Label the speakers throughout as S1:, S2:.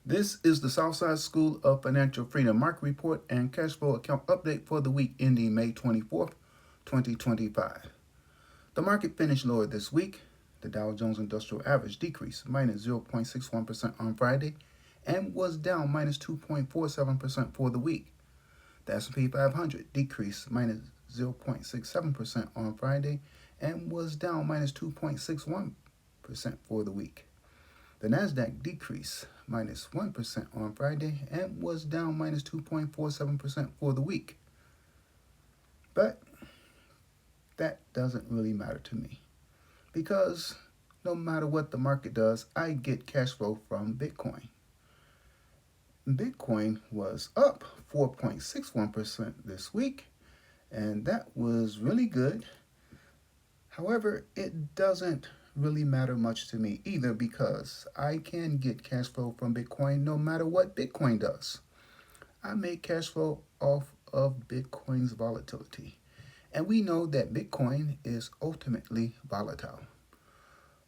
S1: This is the Southside School of Financial Freedom Market Report and Cash Flow Account Update for the week ending May 24th, 2025. The market finished lower this week. The Dow Jones Industrial Average decreased minus 0.61% on Friday and was down minus 2.47% for the week. The S&P 500 decreased minus 0.67% on Friday and was down minus 2.61% for the week. The Nasdaq decreased minus 1% on Friday and was down minus 2.47% for the week. But that doesn't really matter to me because no matter what the market does, I get cash flow from Bitcoin. Bitcoin was up 4.61% this week, and that was really good. However, it doesn't really matter much to me either because I can get cash flow from Bitcoin no matter what Bitcoin does. I make cash flow off of Bitcoin's volatility, and we know that Bitcoin is ultimately volatile.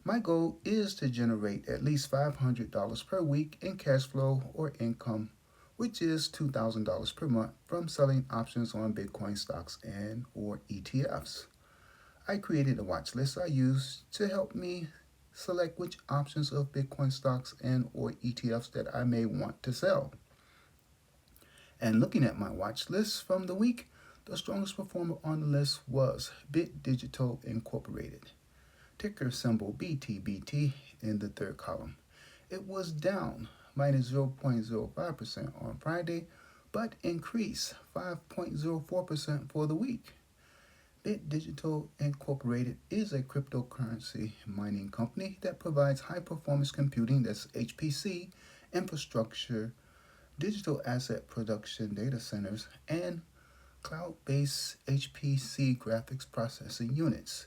S1: My goal is to generate at least $500 per week in cash flow or income, which is $2,000 per month from selling options on Bitcoin stocks and or ETFs. I created a watch list I use to help me select which options of Bitcoin stocks and or ETFs that I may want to sell. And looking at my watch list from the week, the strongest performer on the list was Bit Digital Incorporated, ticker symbol BTBT in the third column. It was down minus 0.05% on Friday, but increased 5.04% for the week. Bit Digital Incorporated is a cryptocurrency mining company that provides high-performance computing, that's HPC, infrastructure, digital asset production data centers, and cloud-based HPC graphics processing units,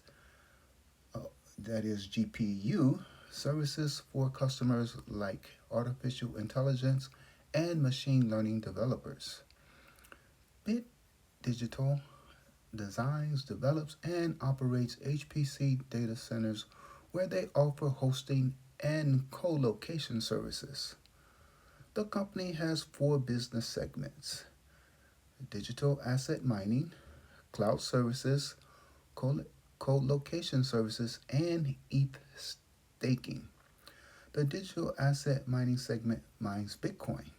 S1: that is GPU, services for customers like artificial intelligence and machine learning developers. Bit Digital designs, develops, and operates HPC data centers where they offer hosting and co-location services. The company has four business segments: digital asset mining, cloud services, co-location services, and ETH staking. The digital asset mining segment mines Bitcoin.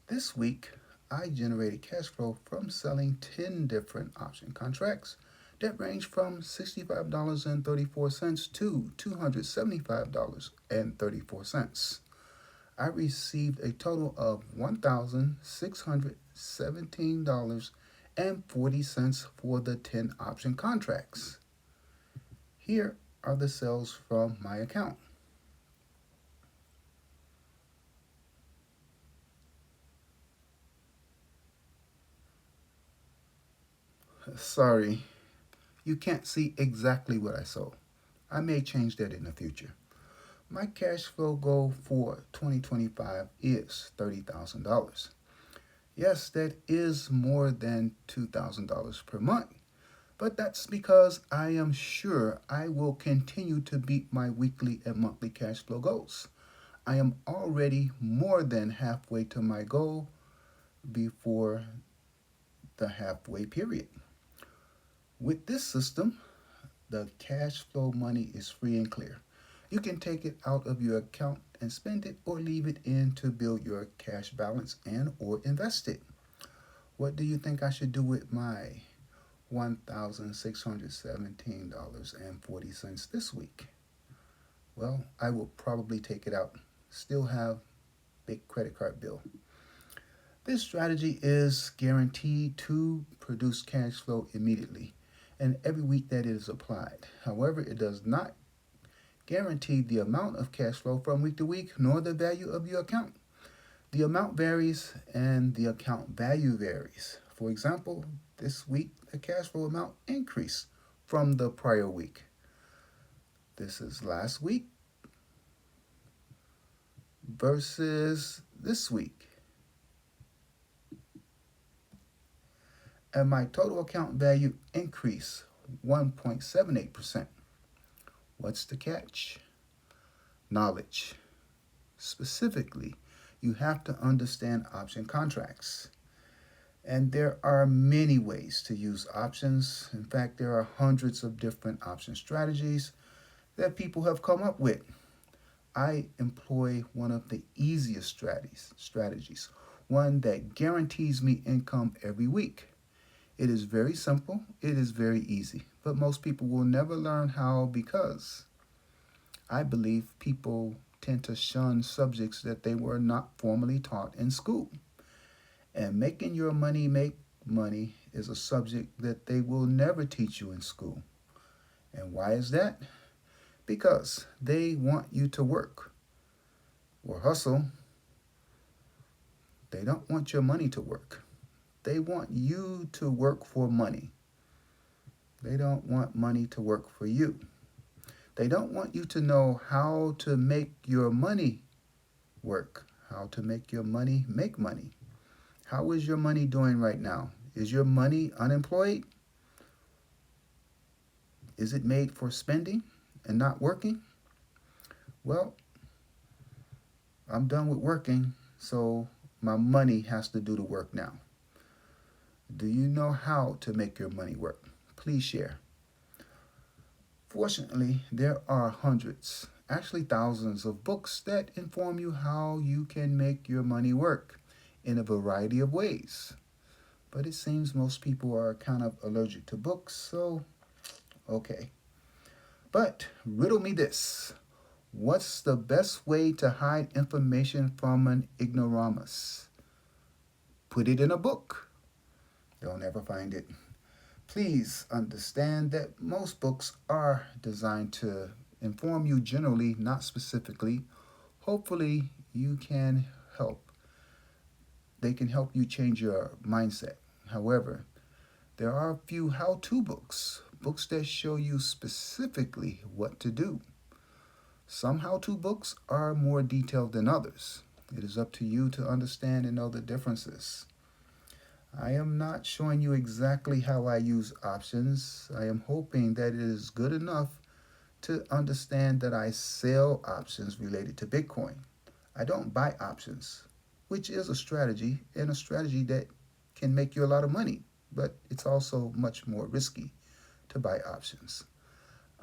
S1: This week, I generated cash flow from selling 10 different option contracts that range from $65.34 to $275.34. I received a total of $1,617.40 for the 10 option contracts. Here are the sales from my account. Sorry, you can't see exactly what I sold. I may change that in the future. My cash flow goal for 2025 is $30,000. Yes, that is more than $2,000 per month, but that's because I am sure I will continue to beat my weekly and monthly cash flow goals. I am already more than halfway to my goal before the halfway period. With this system, the cash flow money is free and clear. You can take it out of your account and spend it or leave it in to build your cash balance and or invest it. What do you think I should do with my $1,617.40 this week? Well, I will probably take it out. Still have big credit card bill. This strategy is guaranteed to produce cash flow immediately and every week that it is applied. However, it does not guarantee the amount of cash flow from week to week nor the value of your account. The amount varies and the account value varies. For example, this week the cash flow amount increased from the prior week. This is last week versus this week. And my total account value increased 1.78%. What's the catch? Knowledge. Specifically, you have to understand option contracts. And there are many ways to use options. In fact, there are hundreds of different option strategies that people have come up with. I employ one of the easiest strategies, one that guarantees me income every week. It is very simple, it is very easy, but most people will never learn how because I believe people tend to shun subjects that they were not formally taught in school. And making your money make money is a subject that they will never teach you in school. And why is that? Because they want you to work or hustle. They don't want your money to work. They want you to work for money. They don't want money to work for you. They don't want you to know how to make your money work, how to make your money make money. How is your money doing right now? Is your money unemployed? Is it made for spending and not working? Well, I'm done with working, so my money has to do the work now. Do you know how to make your money work? Please share. Fortunately, there are hundreds, actually thousands of books that inform you how you can make your money work in a variety of ways. But it seems most people are kind of allergic to books, so okay. But riddle me this. What's the best way to hide information from an ignoramus? Put it in a book. They'll never find it. Please understand that most books are designed to inform you generally, not specifically. Hopefully, you can help. They can help you change your mindset. However, there are a few how to books, books that show you specifically what to do. Some how to books are more detailed than others. It is up to you to understand and know the differences. I am not showing you exactly how I use options. I am hoping that it is good enough to understand that I sell options related to Bitcoin. I don't buy options, which is a strategy and a strategy that can make you a lot of money, but it's also much more risky to buy options.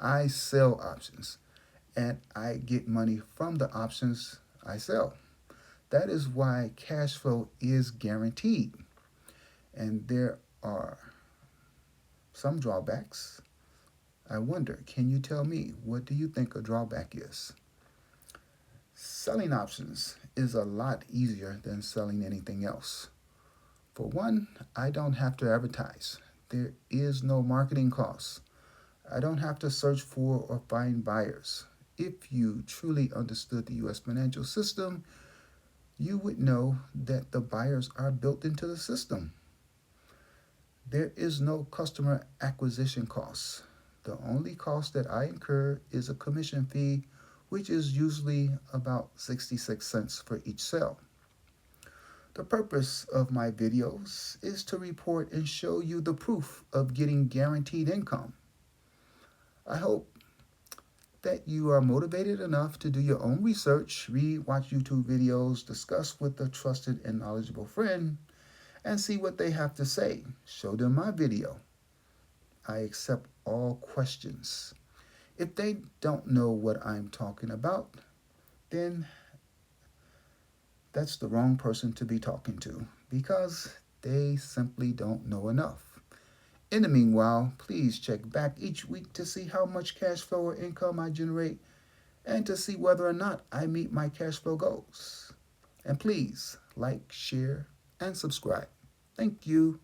S1: I sell options and I get money from the options I sell. That is why cash flow is guaranteed. And there are some drawbacks. I wonder, can you tell me, what do you think a drawback is? Selling options is a lot easier than selling anything else. For one, I don't have to advertise. There is no marketing cost. I don't have to search for or find buyers. If you truly understood the U.S. financial system, you would know that the buyers are built into the system. There is no customer acquisition cost. The only cost that I incur is a commission fee, which is usually about 66 cents for each sale. The purpose of my videos is to report and show you the proof of getting guaranteed income. I hope that you are motivated enough to do your own research, read, watch YouTube videos, discuss with a trusted and knowledgeable friend, and see what they have to say. Show them my video. I accept all questions. If they don't know what I'm talking about, then that's the wrong person to be talking to because they simply don't know enough. In the meanwhile, please check back each week to see how much cash flow or income I generate and to see whether or not I meet my cash flow goals. And please like, share, and subscribe. Thank you.